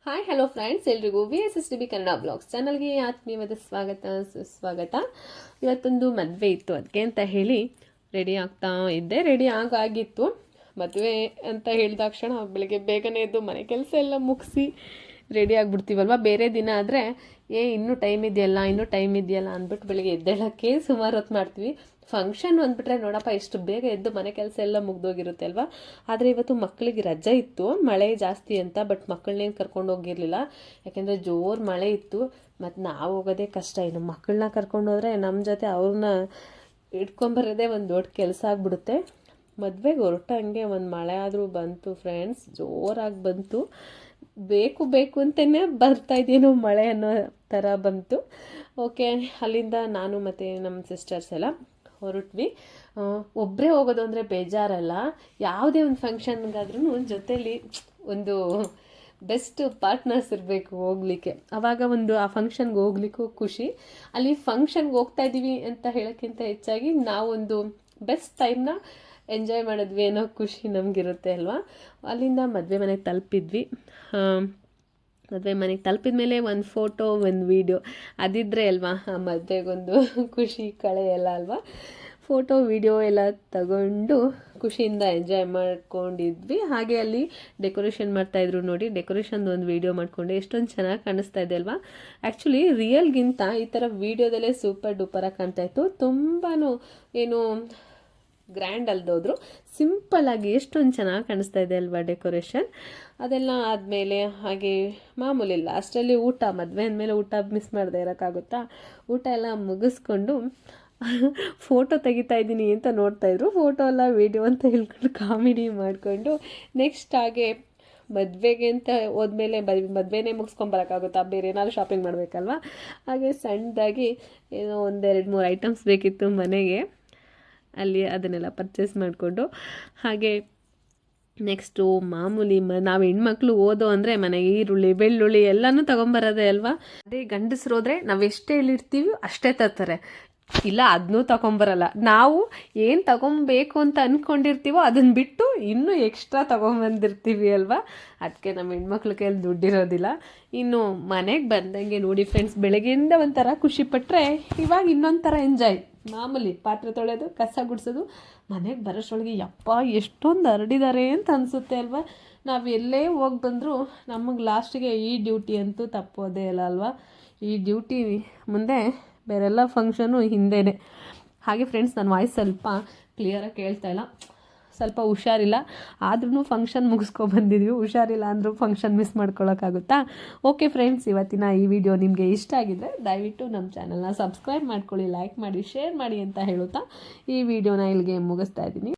Hi hello friends, ಎಲ್ರಿಗೂ VSSDB Kannada blogs ಚಾನಲ್ಗೆ ಆತ್ಮೀಯವಾದ ಸುಸ್ವಾಗತ. ಇವತ್ತೊಂದು ಮದುವೆ ಇತ್ತು, ಅದಕ್ಕೆ ಅಂತ ಹೇಳಿ ರೆಡಿ ಆಗ್ತಾ ಇದ್ದೆ. ರೆಡಿ ಆಗಿತ್ತು. ಮದುವೆ ಅಂತ ಹೇಳಿದ ತಕ್ಷಣ ಬೆಳಗ್ಗೆ ಬೇಗನೆ ಎದ್ದು ಮನೆ ಕೆಲಸ ಎಲ್ಲ ಮುಗಿಸಿ ರೆಡಿ ಆಗಿಬಿಡ್ತೀವಲ್ವ. ಬೇರೆ ದಿನ ಆದರೆ ಇನ್ನೂ ಟೈಮ್ ಇದೆಯಲ್ಲ ಅಂದ್ಬಿಟ್ಟು ಬೆಳಗ್ಗೆ ಎದ್ದೇಳಕ್ಕೆ ಸುಮಾರು ಹೊತ್ತು ಮಾಡ್ತೀವಿ. ಫಂಕ್ಷನ್ ಅಂದ್ಬಿಟ್ರೆ ನೋಡಪ್ಪ ಎಷ್ಟು ಬೇಗ ಎದ್ದು ಮನೆ ಕೆಲಸ ಎಲ್ಲ ಮುಗ್ದೋಗಿರುತ್ತೆ ಅಲ್ವಾ. ಆದರೆ ಇವತ್ತು ಮಕ್ಕಳಿಗೆ ರಜೆ ಇತ್ತು, ಮಳೆ ಜಾಸ್ತಿ ಅಂತ. ಬಟ್ ಮಕ್ಕಳನ್ನೇನು ಕರ್ಕೊಂಡು ಹೋಗಿರಲಿಲ್ಲ, ಯಾಕೆಂದರೆ ಜೋರು ಮಳೆ ಇತ್ತು. ಮತ್ತು ನಾವು ಹೋಗೋದೇ ಕಷ್ಟ. ಇನ್ನು ಮಕ್ಕಳನ್ನ ಕರ್ಕೊಂಡು ಹೋದರೆ ನಮ್ಮ ಜೊತೆ ಅವ್ರನ್ನ ಇಟ್ಕೊಂಬರೋದೇ ಒಂದು ದೊಡ್ಡ ಕೆಲಸ ಆಗಿಬಿಡುತ್ತೆ. ಮದುವೆಗೆ ಹೊರಟಂಗೆ ಒಂದು ಮಳೆ ಆದರೂ ಬಂತು ಫ್ರೆಂಡ್ಸ್, ಜೋರಾಗಿ ಬಂತು. ಬೇಕು ಅಂತಲೇ ಬರ್ತಾಯಿದ್ದೇನೋ ಮಳೆ ಅನ್ನೋ ಥರ ಬಂತು. ಓಕೆ, ಅಲ್ಲಿಂದ ನಾನು ಮತ್ತು ನಮ್ಮ ಸಿಸ್ಟರ್ಸ್ ಎಲ್ಲ ಹೊರಟ್ವಿ. ಒಬ್ಬರೇ ಹೋಗೋದು ಅಂದರೆ ಬೇಜಾರಲ್ಲ. ಯಾವುದೇ ಒಂದು ಫಂಕ್ಷನ್ಗಾದ್ರೂ ಜೊತೇಲಿ ಒಂದು ಬೆಸ್ಟ್ ಪಾರ್ಟ್ನರ್ಸ್ ಇರಬೇಕು ಹೋಗ್ಲಿಕ್ಕೆ. ಆವಾಗ ಒಂದು ಆ ಫಂಕ್ಷನ್ಗೆ ಹೋಗ್ಲಿಕ್ಕೂ ಖುಷಿ. ಅಲ್ಲಿ ಫಂಕ್ಷನ್ಗೆ ಹೋಗ್ತಾ ಇದ್ದೀವಿ ಅಂತ ಹೇಳೋಕ್ಕಿಂತ ಹೆಚ್ಚಾಗಿ ನಾವೊಂದು ಬೆಸ್ಟ್ ಟೈಮ್ನ ಎಂಜಾಯ್ ಮಾಡಿದ್ವಿ ಅನ್ನೋ ಖುಷಿ ನಮಗಿರುತ್ತೆ ಅಲ್ವಾ. ಅಲ್ಲಿಂದ ಮದುವೆ ಮನೆಗೆ ತಲುಪಿದ್ವಿ. ಮದುವೆ ಮನೆಗೆ ತಲುಪಿದ ಮೇಲೆ ಒಂದು ಫೋಟೋ ಒಂದು ವೀಡಿಯೋ ಅದಿದ್ದರೆ ಅಲ್ವಾ ಆ ಮದುವೆಗೊಂದು ಖುಷಿ ಕಳೆ ಎಲ್ಲ ಅಲ್ವಾ. ಫೋಟೋ ವಿಡಿಯೋ ಎಲ್ಲ ತಗೊಂಡು ಖುಷಿಯಿಂದ ಎಂಜಾಯ್ ಮಾಡ್ಕೊಂಡಿದ್ವಿ. ಹಾಗೆ ಅಲ್ಲಿ ಡೆಕೋರೇಷನ್ ಮಾಡ್ತಾಯಿದ್ರು ನೋಡಿ, ಡೆಕೋರೇಷನ್ದು ಒಂದು ವೀಡಿಯೋ ಮಾಡಿಕೊಂಡೆ. ಎಷ್ಟೊಂದು ಚೆನ್ನಾಗಿ ಕಾಣಿಸ್ತಾ ಇದೆ ಅಲ್ವಾ. ಆ್ಯಕ್ಚುಲಿ ರಿಯಲ್ಗಿಂತ ಈ ಥರ ವೀಡಿಯೋದಲ್ಲೇ ಸೂಪರ್ ಡೂಪರಾಗಿ ಕಾಣ್ತಾಯಿತ್ತು. ತುಂಬಾ ಏನು ಗ್ರ್ಯಾಂಡ್ ಅಲ್ದೋದ್ರು, ಸಿಂಪಲ್ಲಾಗಿ ಎಷ್ಟೊಂದು ಚೆನ್ನಾಗಿ ಕಾಣಿಸ್ತಾ ಇದೆ ಅಲ್ವಾ ಡೆಕೋರೇಷನ್. ಅದೆಲ್ಲ ಆದಮೇಲೆ ಹಾಗೆ ಮಾಮೂಲಿ ಲಾಸ್ಟಲ್ಲಿ ಊಟ, ಮದುವೆ ಅಂದಮೇಲೆ ಊಟ ಮಿಸ್ ಮಾಡದೆ ಇರೋಕ್ಕಾಗುತ್ತಾ. ಊಟ ಎಲ್ಲ ಮುಗಿಸ್ಕೊಂಡು ಫೋಟೋ ತೆಗಿತಾ ಇದ್ದೀನಿ ಅಂತ ನೋಡ್ತಾಯಿದ್ರು. ಫೋಟೋ ಎಲ್ಲ ವೀಡಿಯೋ ಅಂತ ಹೇಳ್ಕೊಂಡು ಕಾಮಿಡಿ ಮಾಡಿಕೊಂಡು ನೆಕ್ಸ್ಟ್ ಹಾಗೆ ಮದುವೆಗೆ ಅಂತ ಹೋದ್ಮೇಲೆ ಮದುವೆನೇ ಮುಗಿಸ್ಕೊಂಬರೋಕ್ಕಾಗುತ್ತಾ, ಬೇರೆ ಏನಾದರೂ ಶಾಪಿಂಗ್ ಮಾಡಬೇಕಲ್ವ. ಹಾಗೆ ಸಣ್ಣದಾಗಿ ಏನೋ 1-2-3 ಐಟಮ್ಸ್ ಬೇಕಿತ್ತು ಮನೆಗೆ, ಅಲ್ಲಿ ಅದನ್ನೆಲ್ಲ ಪರ್ಚೇಸ್ ಮಾಡಿಕೊಂಡು ಹಾಗೆ ನೆಕ್ಸ್ಟು ಮಾಮೂಲಿ ನಾವು ಹೆಣ್ಮಕ್ಳು ಓದೋ ಅಂದರೆ ಮನೆಗೆ ಈರುಳ್ಳಿ ಬೆಳ್ಳುಳ್ಳಿ ಎಲ್ಲನೂ ತೊಗೊಂಬರೋದೇ ಅಲ್ವಾ. ಅದೇ ಗಂಡಸ್ರು ಹೋದರೆ ನಾವು ಎಷ್ಟೇ ಇಲ್ಲಿರ್ತೀವಿ ಅಷ್ಟೇ ತರ್ತಾರೆ, ಇಲ್ಲ ಅದನ್ನೂ ತೊಗೊಂಬರಲ್ಲ. ನಾವು ಏನು ತೊಗೊಬೇಕು ಅಂತ ಅಂದ್ಕೊಂಡಿರ್ತೀವೋ ಅದನ್ನು ಬಿಟ್ಟು ಇನ್ನೂ ಎಕ್ಸ್ಟ್ರಾ ತೊಗೊಂಬಂದಿರ್ತೀವಿ ಅಲ್ವಾ. ಅದಕ್ಕೆ ನಮ್ಮ ಹೆಣ್ಮಕ್ಳ ಕೈಯಲ್ಲಿ ದುಡ್ಡಿರೋದಿಲ್ಲ. ಇನ್ನು ಮನೆಗೆ ಬಂದಂಗೆ ನೋಡಿ ಫ್ರೆಂಡ್ಸ್, ಬೆಳಗ್ಗೆಯಿಂದ ಒಂಥರ ಖುಷಿಪಟ್ಟರೆ ಇವಾಗ ಇನ್ನೊಂದು ಥರ ಎಂಜಾಯ್. ಮಾಮೂಲಿ ಪಾತ್ರೆ ತೊಳೆಯೋದು, ಕಸ ಗುಡಿಸೋದು, ಮನೆಗೆ ಬರೋಷ್ಟೊಳಗೆ ಯಪ್ಪ ಎಷ್ಟೊಂದು ಹರಡಿದ್ದಾರೆ ಅಂತ ಅನಿಸುತ್ತೆ ಅಲ್ವಾ. ನಾವು ಎಲ್ಲೇ ಹೋಗಿ ಬಂದರೂ ನಮಗೆ ಲಾಸ್ಟಿಗೆ ಈ ಡ್ಯೂಟಿ ಅಂತೂ ತಪ್ಪೋದೇ ಇಲ್ಲ ಅಲ್ವಾ. ಈ ಡ್ಯೂಟಿ ಮುಂದೆ ಬೇರೆಲ್ಲ ಫಂಕ್ಷನು ಹಿಂದೆಯೇ. ಹಾಗೆ ಫ್ರೆಂಡ್ಸ್, ನನ್ನ ವಾಯ್ಸ್ ಸ್ವಲ್ಪ ಕ್ಲಿಯರಾಗಿ ಕೇಳ್ತಾ ಇಲ್ಲ, ಸ್ವಲ್ಪ ಹುಷಾರಿಲ್ಲ. ಆದ್ರೂ ಫಂಕ್ಷನ್ ಮುಗಿಸ್ಕೊಬಂದಿದ್ವಿ. ಹುಷಾರಿಲ್ಲ ಅಂದರೂ ಫಂಕ್ಷನ್ ಮಿಸ್ ಮಾಡ್ಕೊಳ್ಳೋಕ್ಕಾಗುತ್ತಾ. ಓಕೆ ಫ್ರೆಂಡ್ಸ್, ಇವತ್ತಿನ ಈ ವಿಡಿಯೋ ನಿಮಗೆ ಇಷ್ಟ ಆಗಿದ್ದರೆ ದಯವಿಟ್ಟು ನಮ್ಮ ಚಾನಲ್ನ ಸಬ್ಸ್ಕ್ರೈಬ್ ಮಾಡ್ಕೊಳ್ಳಿ, ಲೈಕ್ ಮಾಡಿ, ಶೇರ್ ಮಾಡಿ ಅಂತ ಹೇಳುತ್ತಾ ಈ ವಿಡಿಯೋನ ಇಲ್ಲಿಗೆ ಮುಗಿಸ್ತಾ ಇದ್ದೀನಿ.